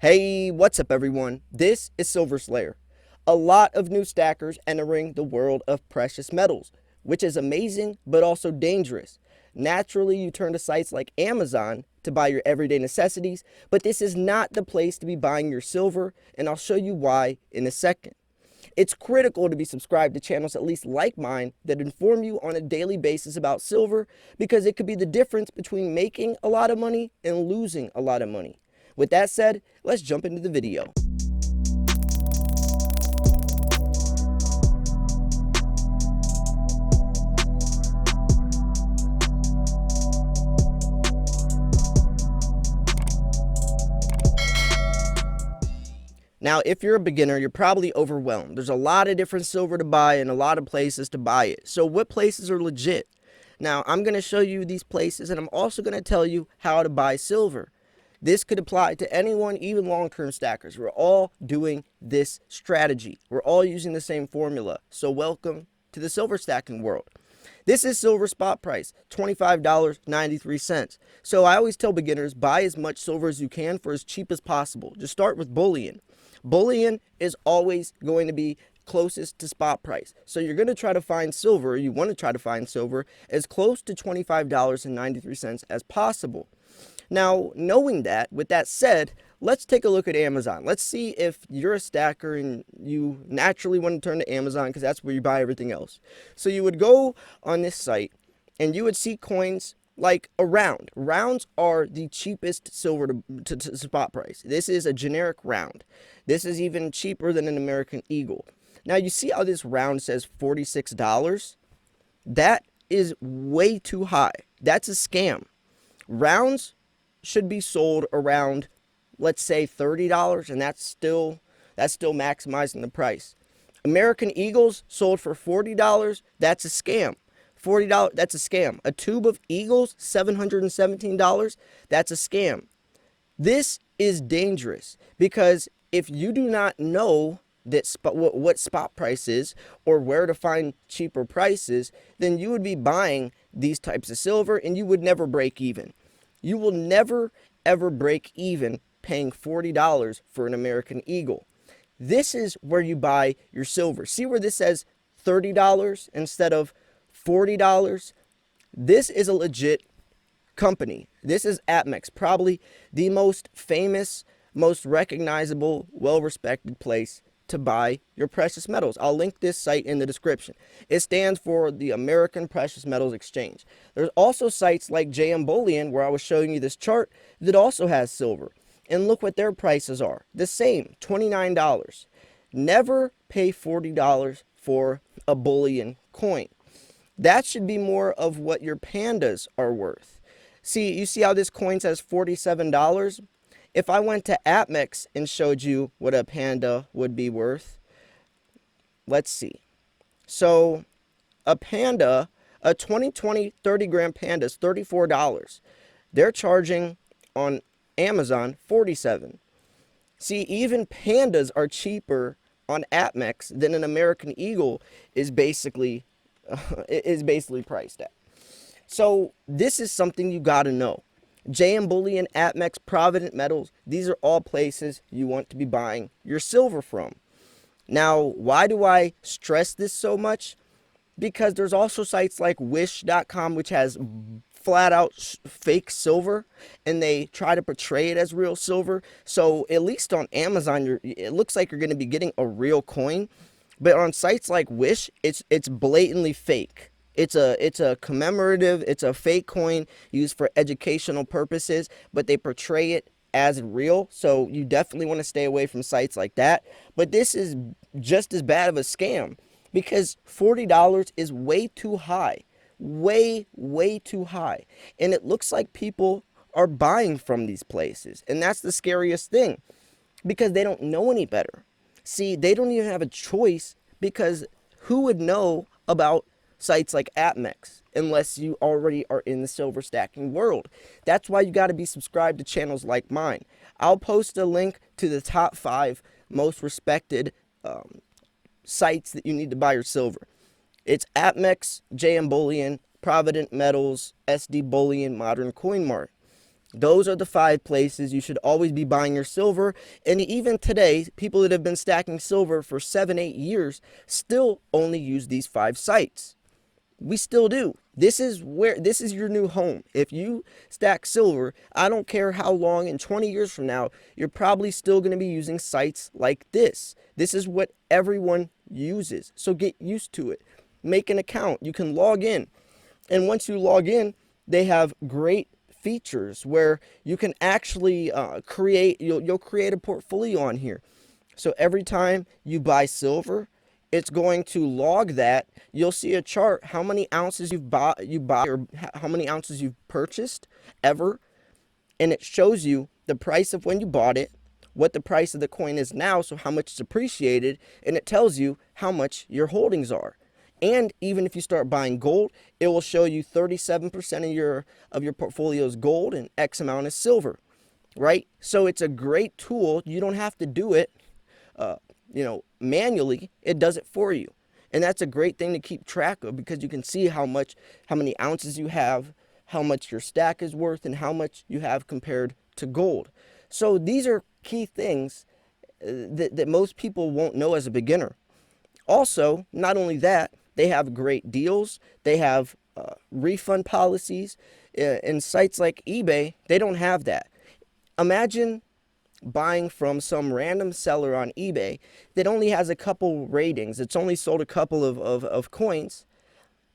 Hey, what's up everyone? This is Silver Slayer. A lot of new stackers entering the world of precious metals, which is amazing but also dangerous. Naturally, you turn to sites like Amazon to buy your everyday necessities, but this is not the place to be buying your silver, and I'll show you why in a second. It's critical to be subscribed to channels at least like mine that inform you on a daily basis about silver, because it could be the difference between making a lot of money and losing a lot of money. With that said, let's jump into the video. Now, if you're a beginner, you're probably overwhelmed. There's a lot of different silver to buy and a lot of places to buy it. So what places are legit? Now, I'm going to show you these places, and I'm also going to tell you how to buy silver. This could apply to anyone, even long-term stackers. We're all doing this strategy. We're all using the same formula. So welcome to the silver stacking world. This is silver spot price, $25.93. So I always tell beginners, buy as much silver as you can for as cheap as possible. Just start with bullion. Bullion is always going to be closest to spot price. So you're going to try to find silver, you want to try to find silver as close to $25.93 as possible. Now, knowing that, with that said, let's take a look at Amazon. Let's see if you're a stacker and you naturally want to turn to Amazon because that's where you buy everything else. So you would go on this site and you would see coins like a round. Rounds are the cheapest silver to spot price. This is a generic round. This is even cheaper than an American Eagle. Now you see how this round says $46? That is way too high. That's a scam. Rounds should be sold around, let's say, $30, and that's still maximizing the price. American Eagles sold for $40. That's a scam. $40, that's a scam. A tube of Eagles, $717, that's a scam. This is dangerous because if you do not know that what spot price is or where to find cheaper prices, then you would be buying these types of silver and you would never break even. You will never ever break even paying $40 for an American Eagle. This is where you buy your silver. See where this says $30 instead of $40? This is a legit company. This is APMEX, probably the most famous, most recognizable, well-respected place to buy your precious metals. I'll link this site in the description. It stands for the American Precious Metals Exchange. There's also sites like Bullion, where I was showing you this chart, that also has silver. And look what their prices are. The same, $29. Never pay $40 for a bullion coin. That should be more of what your pandas are worth. See, you see how this coin says $47? If I went to APMEX and showed you what a panda would be worth, let's see. So a panda, a 2020 30-gram panda is $34. They're charging on Amazon $47. See, even pandas are cheaper on APMEX than an American Eagle is basically priced at. So this is something you got to know. Bullion, APMEX, Provident Metals, these are all places you want to be buying your silver from. Now, why do I stress this so much? Because there's also sites like wish.com, which has flat out fake silver, and they try to portray it as real silver. So at least on Amazon, it looks like you're going to be getting a real coin, but on sites like Wish, it's blatantly fake. It's a commemorative, it's a fake coin used for educational purposes, but they portray it as real. So you definitely want to stay away from sites like that. But this is just as bad of a scam because $40 is way too high. Way too high. And it looks like people are buying from these places. And that's the scariest thing because they don't know any better. See, they don't even have a choice because who would know about sites like APMEX unless you already are in the silver stacking world? That's why you got to be subscribed to channels like mine. I'll post a link to the top 5 most respected sites that you need to buy your silver. It's APMEX, Bullion, Provident Metals, SD Bullion, Modern Coin Mart. Those are the 5 places you should always be buying your silver. And even today, people that have been stacking silver for 7, 8 years still only use these 5 sites. We still do. This is your new home. If you stack silver, I don't care how long, in 20 years from now, you're probably still going to be using sites like this. This is what everyone uses. So get used to it. Make an account. You can log in. And once you log in, they have great features where you can actually you'll create a portfolio on here. So every time you buy silver, it's going to log that. You'll see a chart, how many ounces you buy or how many ounces you've purchased ever. And it shows you the price of when you bought it, what the price of the coin is now, so how much it's appreciated, and it tells you how much your holdings are. And even if you start buying gold, it will show you 37% of your portfolio is gold and X amount is silver, right? So it's a great tool. You don't have to do it manually. It does it for you. And that's a great thing to keep track of, because you can see how many ounces you have, how much your stack is worth, and how much you have compared to gold. So these are key things that most people won't know as a beginner. Also, not only that, they have great deals. They have refund policies. In sites like eBay, they don't have that. Imagine buying from some random seller on eBay that only has a couple ratings. It's only sold a couple of coins,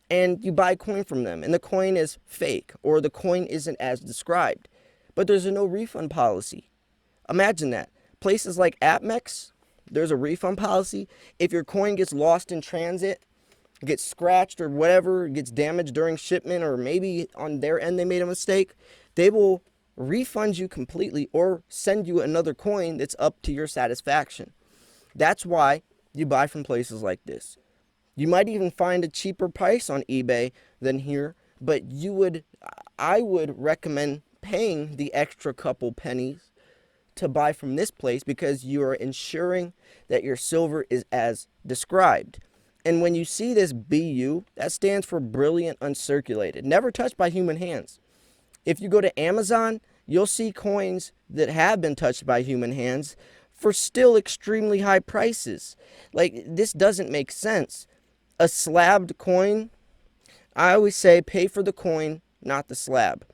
and you buy a coin from them, and the coin is fake, or the coin isn't as described, but there's no refund policy. Imagine that. Places like APMEX, there's a refund policy. If your coin gets lost in transit, gets scratched or whatever, gets damaged during shipment, or maybe on their end they made a mistake, they will refund you completely or send you another coin that's up to your satisfaction. That's why you buy from places like this. You might even find a cheaper price on eBay than here, but I would recommend paying the extra couple pennies to buy from this place, because you are ensuring that your silver is as described. And when you see this BU, that stands for brilliant uncirculated, never touched by human hands. If you go to Amazon, you'll see coins that have been touched by human hands for still extremely high prices. Like, this doesn't make sense. A slabbed coin, I always say pay for the coin, not the slab.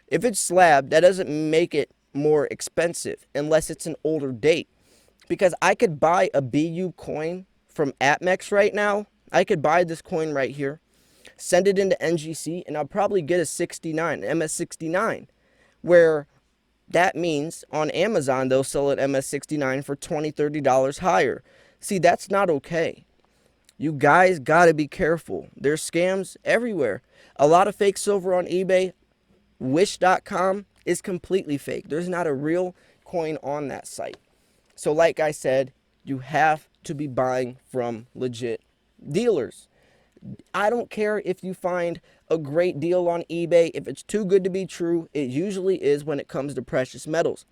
If it's slabbed, that doesn't make it more expensive unless it's an older date. Because I could buy a BU coin from APMEX right now. I could buy this coin right here, send it into NGC, and I'll probably get a 69, MS69, where that means on Amazon they'll sell an MS69 for $20, $30 higher. See, that's not okay. You guys got to be careful. There's scams everywhere. A lot of fake silver on eBay. Wish.com is completely fake. There's not a real coin on that site. So like I said, you have to be buying from legit dealers. I don't care if you find a great deal on eBay. If it's too good to be true, it usually is when it comes to precious metals.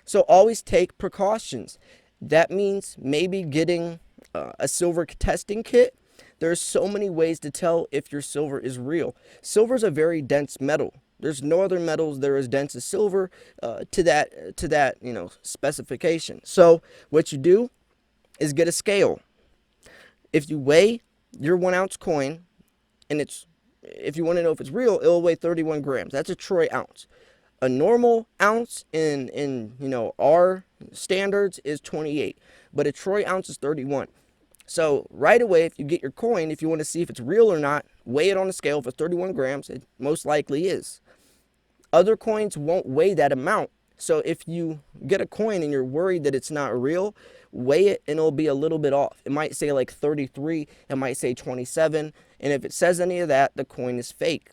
So always take precautions. That means maybe getting a silver testing kit. There's so many ways to tell if your silver is real. Silver is a very dense metal. There's no other metals that are as dense as silver to that specification. So what you do is get a scale. If you weigh your 1 ounce coin, and if you want to know if it's real, it'll weigh 31 grams. That's a troy ounce. A normal ounce in our standards is 28, but a troy ounce is 31. So right away, if you get your coin, if you want to see if it's real or not, weigh it on a scale. If it's 31 grams, it most likely is. Other coins won't weigh that amount. So if you get a coin and you're worried that it's not real, weigh it and it'll be a little bit off. It might say like 33, it might say 27, and if it says any of that, the coin is fake.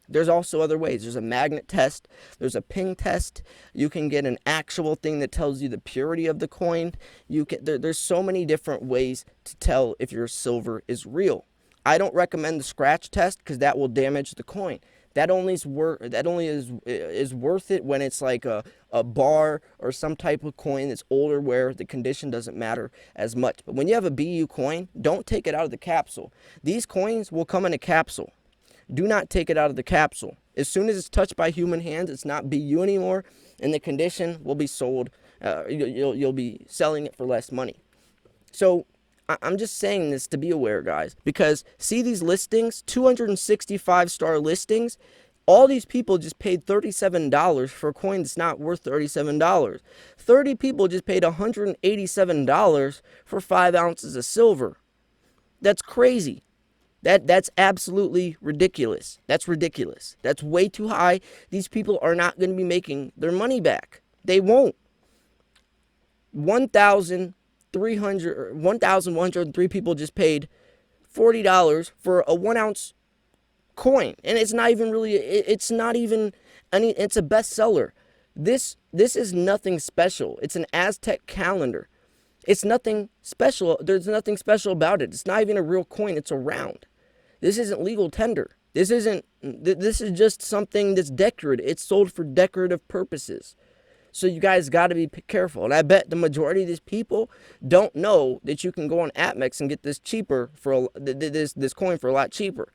There's also other ways. There's a magnet test, there's a ping test. You can get an actual thing that tells you the purity of the coin. There's so many different ways to tell if your silver is real. I don't recommend the scratch test because that will damage the coin. That only is worth it when it's like a bar or some type of coin that's older where the condition doesn't matter as much. But when you have a BU coin, don't take it out of the capsule. These coins will come in a capsule. do not take it out of the capsule. As soon as it's touched by human hands, it's not BU anymore, and the condition will be sold. You'll be selling it for less money. So I'm just saying this to be aware, guys, because see these listings, 265-star listings. All these people just paid $37 for a coin that's not worth $37. 30 people just paid $187 for 5 ounces of silver. That's crazy. That's absolutely ridiculous. That's ridiculous. That's way too high. These people are not going to be making their money back. They won't. 1,103 people just paid $40 for a 1 ounce coin, and it's not even really, it's not even any, it's a bestseller. This is nothing special. It's an Aztec calendar. It's nothing special. There's nothing special about it. It's not even a real coin. It's a round. This isn't legal tender. This is just something that's decorative. It's sold for decorative purposes. So you guys got to be careful. And I bet the majority of these people don't know that you can go on APMEX and get this cheaper for this coin for a lot cheaper.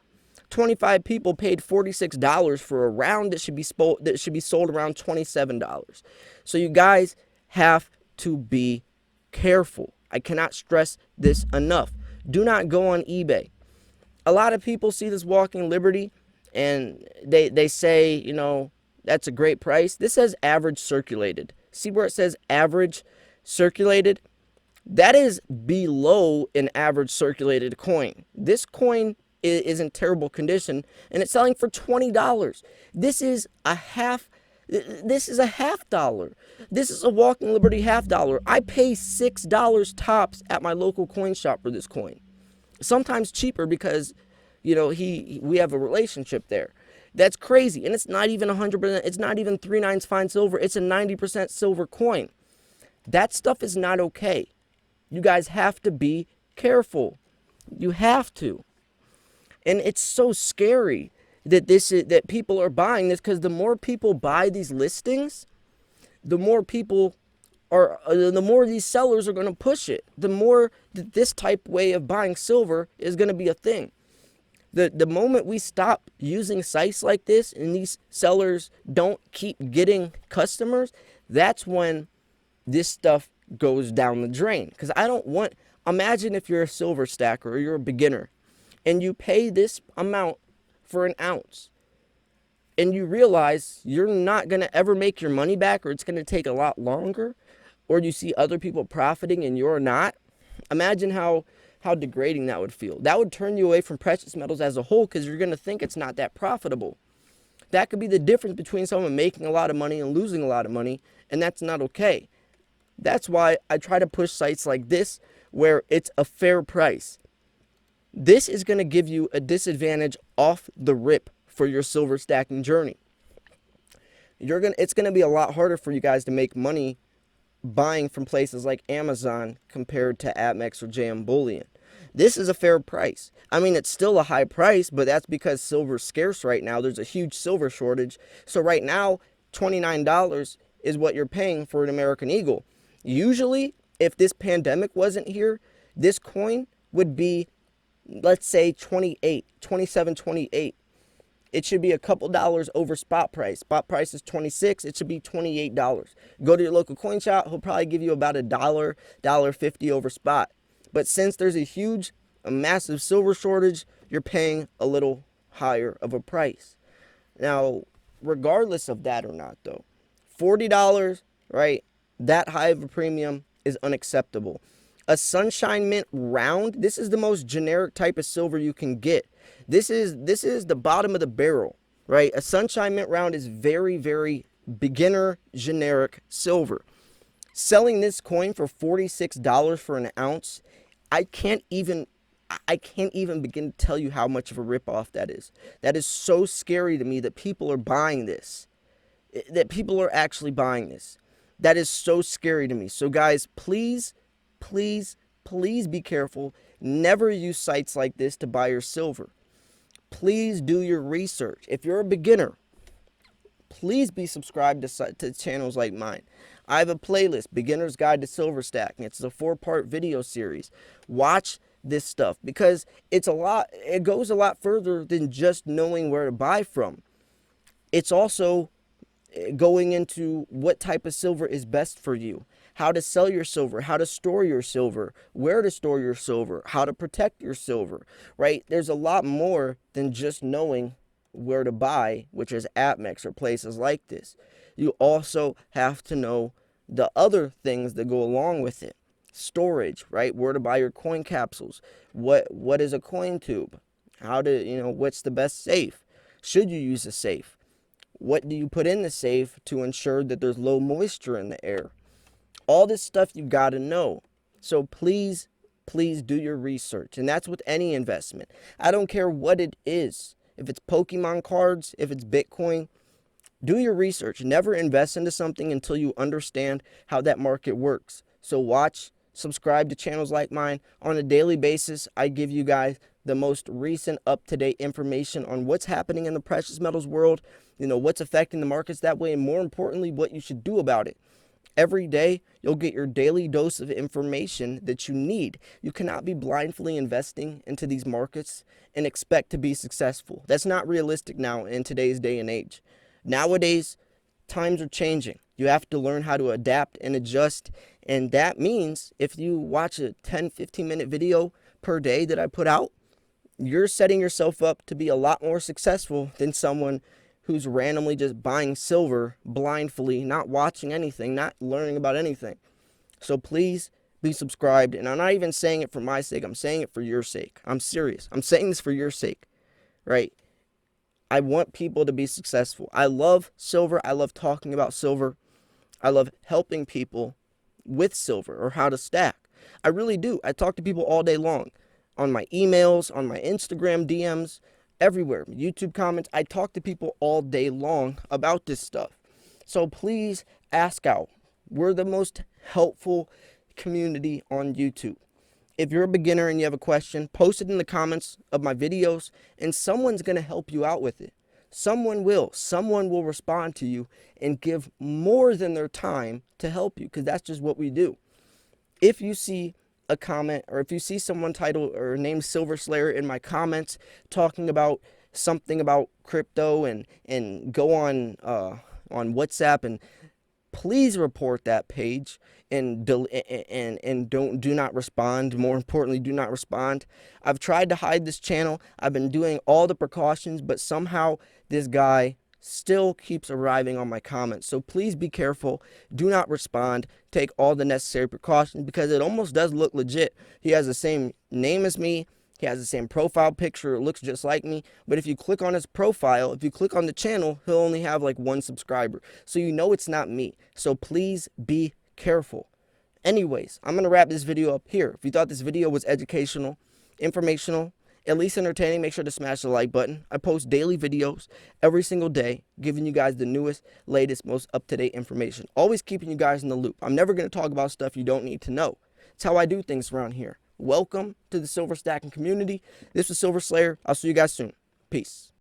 25 people paid $46 for a round that should be sold around $27. So you guys have to be careful. I cannot stress this enough. Do not go on eBay. A lot of people see this Walking Liberty and they say, you know, that's a great price. This says average circulated. See where it says average circulated? That is below an average circulated coin. This coin is in terrible condition and it's selling for $20. This is a half dollar. This is a Walking Liberty $half. I pay $6 tops at my local coin shop for this coin. Sometimes cheaper because, you know, we have a relationship there. That's crazy. And it's not even 100%. It's not even 3/9 fine silver. It's a 90% silver coin. That stuff is not okay. You guys have to be careful. You have to. And it's so scary that that people are buying this, because the more people buy these listings, the more these sellers are going to push it. The more that this type way of buying silver is going to be a thing. The moment we stop using sites like this and these sellers don't keep getting customers, that's when this stuff goes down the drain. Because I don't want, imagine if you're a silver stacker or you're a beginner and you pay this amount for an ounce and you realize you're not going to ever make your money back, or it's going to take a lot longer, or you see other people profiting and you're not. Imagine how degrading that would feel. That would turn you away from precious metals as a whole, because you're going to think it's not that profitable. That could be the difference between someone making a lot of money and losing a lot of money, and that's not okay. That's why I try to push sites like this where it's a fair price. This is going to give you a disadvantage off the rip for your silver stacking journey. It's going to be a lot harder for you guys to make money buying from places like Amazon compared to APMEX or JM Bullion. This is a fair price. I mean, it's still a high price, but that's because silver's scarce right now. There's a huge silver shortage. So right now, $29 is what you're paying for an American Eagle. Usually, if this pandemic wasn't here, this coin would be, let's say, 27, 28. It should be a couple dollars over spot price. Spot price is $26. It should be $28. Go to your local coin shop. He'll probably give you about $1.50 over spot. But since there's a massive silver shortage, you're paying a little higher of a price. Now, regardless of that or not, though, $40, right? That high of a premium is unacceptable. A Sunshine Mint round, this is the most generic type of silver you can get. This is the bottom of the barrel, right? A Sunshine Mint round is very, very beginner generic silver. Selling this coin for $46 for an ounce, I can't even begin to tell you how much of a ripoff that is. That is so scary to me that people are buying this. That people are actually buying this. That is so scary to me. So guys, please, please, please be careful. Never use sites like this to buy your silver. Please do your research. If you're a beginner, please be subscribed to channels like mine. I have a playlist, Beginner's Guide to Silver Stacking. It's a 4-part video series. Watch this stuff, because it goes a lot further than just knowing where to buy from. It's also going into what type of silver is best for you, how to sell your silver, how to store your silver, where to store your silver, how to protect your silver, right? There's a lot more than just knowing where to buy, which is APMEX or places like this. You also have to know the other things that go along with it. Storage, right? Where to buy your coin capsules. What is a coin tube? How to, what's the best safe? Should you use a safe? What do you put in the safe to ensure that there's low moisture in the air? All this stuff you got to know. So please do your research. And that's with any investment. I don't care what it is. If it's Pokemon cards, if it's Bitcoin, do your research. Never invest into something until you understand how that market works. So watch, subscribe to channels like mine. On a daily basis, I give you guys the most recent up-to-date information on what's happening in the precious metals world, what's affecting the markets that way, and more importantly, what you should do about it. Every day, you'll get your daily dose of information that you need. You cannot be blindly investing into these markets and expect to be successful. That's not realistic now in today's day and age. Nowadays, times are changing. You have to learn how to adapt and adjust. And that means if you watch a 10, 15-minute video per day that I put out, you're setting yourself up to be a lot more successful than someone who's randomly just buying silver blindly, not watching anything, not learning about anything. So please be subscribed. And I'm not even saying it for my sake. I'm saying it for your sake. I'm serious. I'm saying this for your sake, right? I want people to be successful. I love silver. I love talking about silver. I love helping people with silver or how to stack. I really do. I talk to people all day long on my emails, on my Instagram DMs, everywhere, YouTube comments. I talk to people all day long about this stuff. So please ask out. We're the most helpful community on YouTube. If you're a beginner and you have a question, post it in the comments of my videos and someone's going to help you out with it. Someone will respond to you and give more than their time to help you, because that's just what we do. If you see a comment, or if you see someone titled or named Silver Slayer in my comments talking about something about crypto and go on WhatsApp, and please report that page and do not respond. More importantly, do not respond. I've tried to hide this channel. I've been doing all the precautions, but somehow this guy still keeps arriving on my comments. So please be careful. Do not respond. Take all the necessary precautions, because it almost does look legit. He has the same name as me. He has the same profile picture. It looks just like me. But if you click on his profile, if you click on the channel, he'll only have like 1 subscriber. So you know it's not me. So please be careful. Anyways, I'm going to wrap this video up here. If you thought this video was educational, informational, at least entertaining, make sure to smash the like button. I post daily videos every single day, giving you guys the newest, latest, most up-to-date information. Always keeping you guys in the loop. I'm never going to talk about stuff you don't need to know. It's how I do things around here. Welcome to the Silver Stacking community. This was Silver Slayer. I'll see you guys soon. Peace.